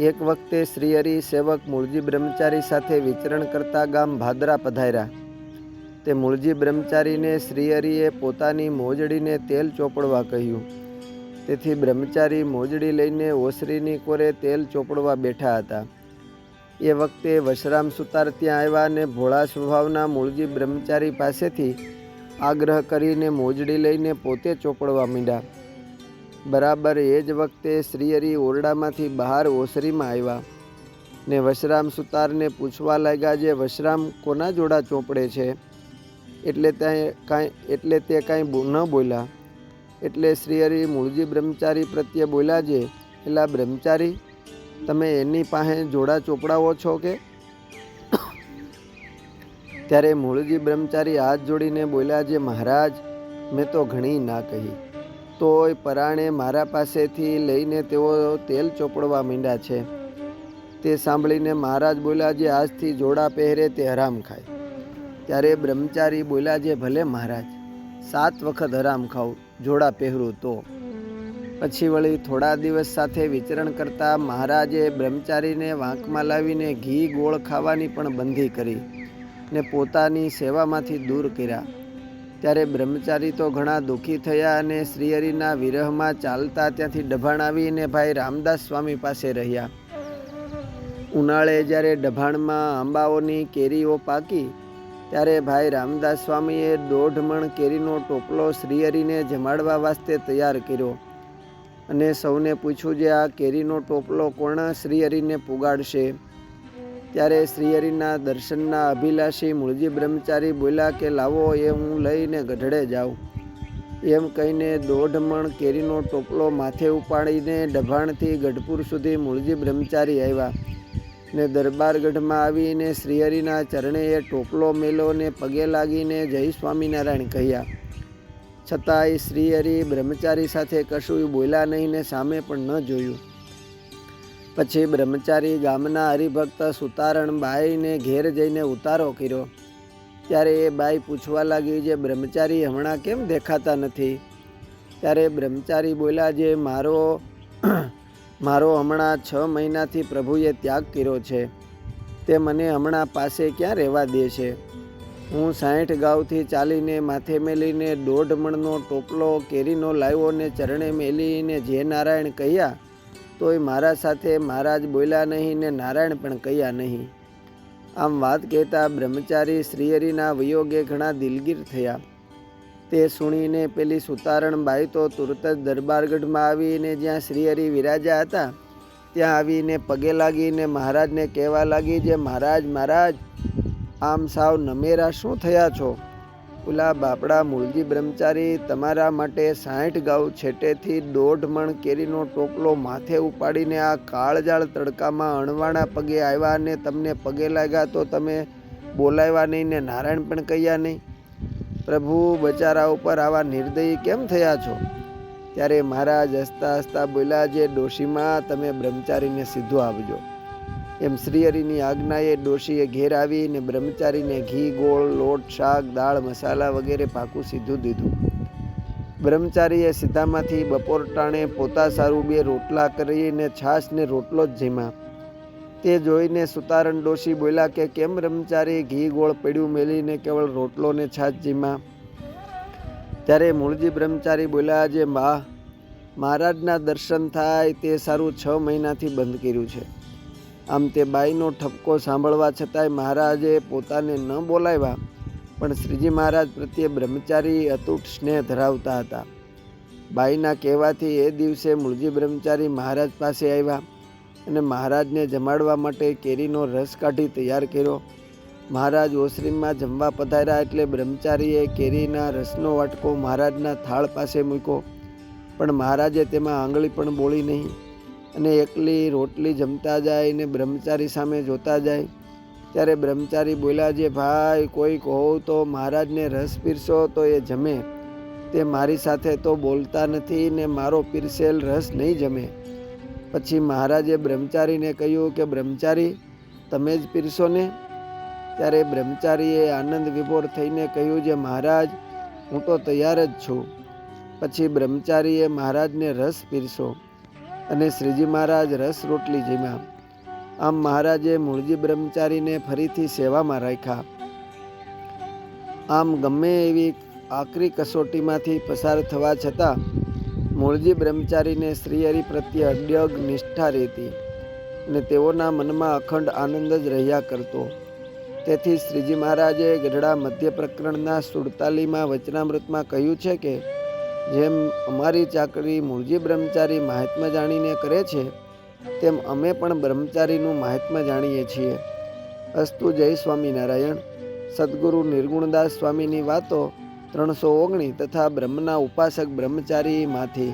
એક વખતે શ્રીહરિ સેવક મૂળજી બ્રહ્મચારી સાથે વિચરણ કરતા ગામ ભાદરા પધાર્યા. તે મૂળજી બ્રહ્મચારીને શ્રીહરિએ પોતાની મોજડીને તેલ ચોપડવા કહ્યું. તેથી બ્રહ્મચારી મોજડી લઈને ઓસરીની કોરે તેલ ચોપડવા બેઠા હતા. એ વખતે વશરામ સુતાર ત્યાં આવ્યા અને ભોળા સ્વભાવના મૂળજી બ્રહ્મચારી પાસેથી આગ્રહ કરીને મોજડી લઈને પોતે ચોપડવા માંડ્યા. બરાબર એ જ વખતે શ્રીહરિ ઓરડામાંથી બહાર ઓસરીમાં આવ્યા ને વશરામ સુતારને પૂછવા લાગ્યા, જે વશરામ કોના જોડા ચોપડે છે? એટલે તે કાંઈ ન બોલ્યા. એટલે શ્રીહરિ મૂળજી બ્રહ્મચારી પ્રત્યે બોલ્યા, જે એલા બ્રહ્મચારી, તમે એની પાસે જોડા ચોપડાવો છો કે? ત્યારે મૂળજી બ્રહ્મચારી હાથ જોડીને બોલ્યા, જે મહારાજ, મેં તો ઘણી ના કહી, તોય પરાણે મારા પાસેથી લઈને તેઓ તેલ ચોપડવા માંડ્યા છે. તે સાંભળીને મહારાજ બોલ્યા, જે આજથી જોડા પહેરે તે હરામ ખાય. ત્યારે બ્રહ્મચારી બોલ્યા, જે ભલે મહારાજ, 7 વખત હરામ ખાઉં, જોડા પહેરું તો. પછી વળી થોડા દિવસ સાથે વિચરણ કરતા મહારાજે બ્રહ્મચારીને વાંકમાં લાવીને ઘી ગોળ ખાવાની પણ બંધી કરી ને પોતાની સેવામાંથી દૂર કર્યા. ત્યારે બ્રહ્મચારી તો ઘણા દુઃખી થયા અને શ્રીહરિના વિરહમાં ચાલતા ત્યાંથી ડભાણ આવીને ભાઈ રામદાસ સ્વામી પાસે રહ્યા. ઉનાળે જ્યારે ડભાણમાં આંબાઓની કેરીઓ પાકી ત્યારે ભાઈ રામદાસ સ્વામીએ 1.5 મણ કેરીનો ટોપલો શ્રીહરિને જમાડવા વાસ્તે તૈયાર કર્યો અને સૌને પૂછ્યું, જે આ કેરીનો ટોપલો કોણ શ્રીહરિને પુગાડશે? ત્યારે શ્રીહરિના દર્શનના અભિલાષી મૂળજી બ્રહ્મચારી બોલ્યા કે લાવો, એ હું લઈને ગઢડે જાઉં. એમ કહીને 1.5 મણ કેરીનો ટોપલો માથે ઉપાડીને ડભાણથી ગઢપુર સુધી મૂળજી બ્રહ્મચારી આવ્યા ને દરબારગઢમાં આવીને શ્રીહરિના ચરણે એ ટોપલો મેલો ને પગે લાગીને જય સ્વામિનારાયણ કહ્યા. છતાંય શ્રીહરિ બ્રહ્મચારી સાથે કશું બોલ્યા નહીં ને સામે પણ ન જોયું. પછી બ્રહ્મચારી ગામના હરિભક્ત સુતારણ બાઈને ઘેર જઈને ઉતારો કર્યો. ત્યારે એ બાઈ પૂછવા લાગી, જે બ્રહ્મચારી હમણાં કેમ દેખાતા નથી? ત્યારે બ્રહ્મચારી બોલ્યા, જે મારો હમણાં 6 મહિનાથી પ્રભુએ ત્યાગ કર્યો છે. તે મને હમણાં પાસે ક્યાં રહેવા દે છે? હું 60 ગાઉથી ચાલીને માથે મેલીને 1.5 મણનો ટોપલો કેરીનો લાવ્યો ને ચરણે મેલીને જે નારાયણ કહ્યા, તોય મારા સાથે મહારાજ બોલ્યા નહીં ને નારાયણ પણ કહ્યા નહીં. આમ વાત કહેતા બ્રહ્મચારી શ્રીહરિના વિયોગે ઘણા દિલગીર થયા. તે સુણીને પેલી સુતારણ બાઈ તો તુરત જ દરબારગઢમાં આવીને જ્યાં શ્રીહરિ વિરાજા હતા ત્યાં આવીને પગે લાગીને મહારાજને કહેવા લાગી, જે મહારાજ, મહારાજ, આમ સાવ નમેરા શું થયા છો? ઓલા બાપડા મૂળજી બ્રહ્મચારી તમારા માટે 60 ગાઉ છેટેથી 1.5 મણ કેરીનો ટોપલો માથે ઉપાડીને આ કાળજાળ તડકામાં અણવાણા પગે આવ્યા અને તમને પગે લાગ્યા તો તમે બોલાવ્યા નહીં ને નારાયણ પણ કહ્યા નહીં. પ્રભુ, બચારા ઉપર આવા નિર્દયી કેમ થયા છો? ત્યારે મહારાજ હસતા હસતા બોલ્યા, જે ડોશીમાં, તમે બ્રહ્મચારીને સીધો આવજો. એમ શ્રીહરિની આજ્ઞાએ ડોશીએ ઘેર આવીને બ્રહ્મચારીને ઘી ગોળ લોટ શાક દાળ મસાલા વગેરે પાકું સીધું દીધું. બ્રહ્મચારીએ સીધામાંથી બપોર ટાણે પોતા સારું 2 રોટલા કરીને છાશ ને રોટલો જ જમ્યા. તે જોઈને સુતારણ ડોશી બોલ્યા કે કેમ બ્રહ્મચારી ઘી ગોળ પડ્યું મેલીને કેવળ રોટલો ને છાશ જમ્યા? ત્યારે મૂળજી બ્રહ્મચારી બોલ્યા, જે મહારાજના દર્શન થાય તે સારું 6 મહિનાથી બંધ કર્યું છે. આમ તે બાઈનો ઠપકો સાંભળવા છતાંય મહારાજે પોતાને ન બોલાવ્યા, પણ શ્રીજી મહારાજ પ્રત્યે બ્રહ્મચારી અતૂટ સ્નેહ ધરાવતા હતા. બાઈના કહેવાથી એ દિવસે મૂળજી બ્રહ્મચારી મહારાજ પાસે આવ્યા અને મહારાજને જમાડવા માટે કેરીનો રસ કાઢી તૈયાર કર્યો. મહારાજ ઓસરીમાં જમવા પધાર્યા એટલે બ્રહ્મચારીએ કેરીના રસનો વાટકો મહારાજના થાળ પાસે મૂક્યો, પણ મહારાજે તેમાં આંગળી પણ બોળી નહીં અને એકલી રોટલી જમતા જાય ને બ્રહ્મચારી સામે જોતા જાય. ત્યારે બ્રહ્મચારી બોલ્યા, જે ભાઈ, કોઈ કહો તો મહારાજને રસ પીરસો તો એ જમે. તે મારી સાથે તો બોલતા નથી ને મારો પીરસેલ રસ નહીં જમે. પછી મહારાજે બ્રહ્મચારીને કહ્યું કે બ્રહ્મચારી, તમે જ પીરસો ને? ત્યારે બ્રહ્મચારીએ આનંદ વિભોર થઈને કહ્યું, જે મહારાજ, હું તો તૈયાર જ છું. પછી બ્રહ્મચારીએ મહારાજને રસ પીરસો અને શ્રીજી મહારાજ રસ રોટલી જમ્યા. આમ મહારાજે મૂળજી બ્રહ્મચારીને ફરીથી સેવામાં રાખ્યા. આમ ગમે એવી આકરી કસોટીમાંથી પસાર થવા છતાં મૂળજી બ્રહ્મચારીને શ્રીહરિ પ્રત્યે અડગ નિષ્ઠા રહેતી અને તેઓના મનમાં અખંડ આનંદ જ રહ્યા કરતો. તેથી શ્રીજી મહારાજે ગઢડા મધ્ય પ્રકરણના 47માં વચનામૃતમાં કહ્યું છે કે જેમ અમારી ચાકરી મૂળજી બ્રહ્મચારી મહાત્મ્ય જાણીને કરે છે તેમ અમે પણ બ્રહ્મચારીનું મહાત્મ્ય જાણીએ છીએ. અસ્તુ. જય સ્વામિનારાયણ. સદગુરુ નિર્ગુણદાસ સ્વામીની વાતો 319 તથા બ્રહ્મના ઉપાસક બ્રહ્મચારીમાંથી.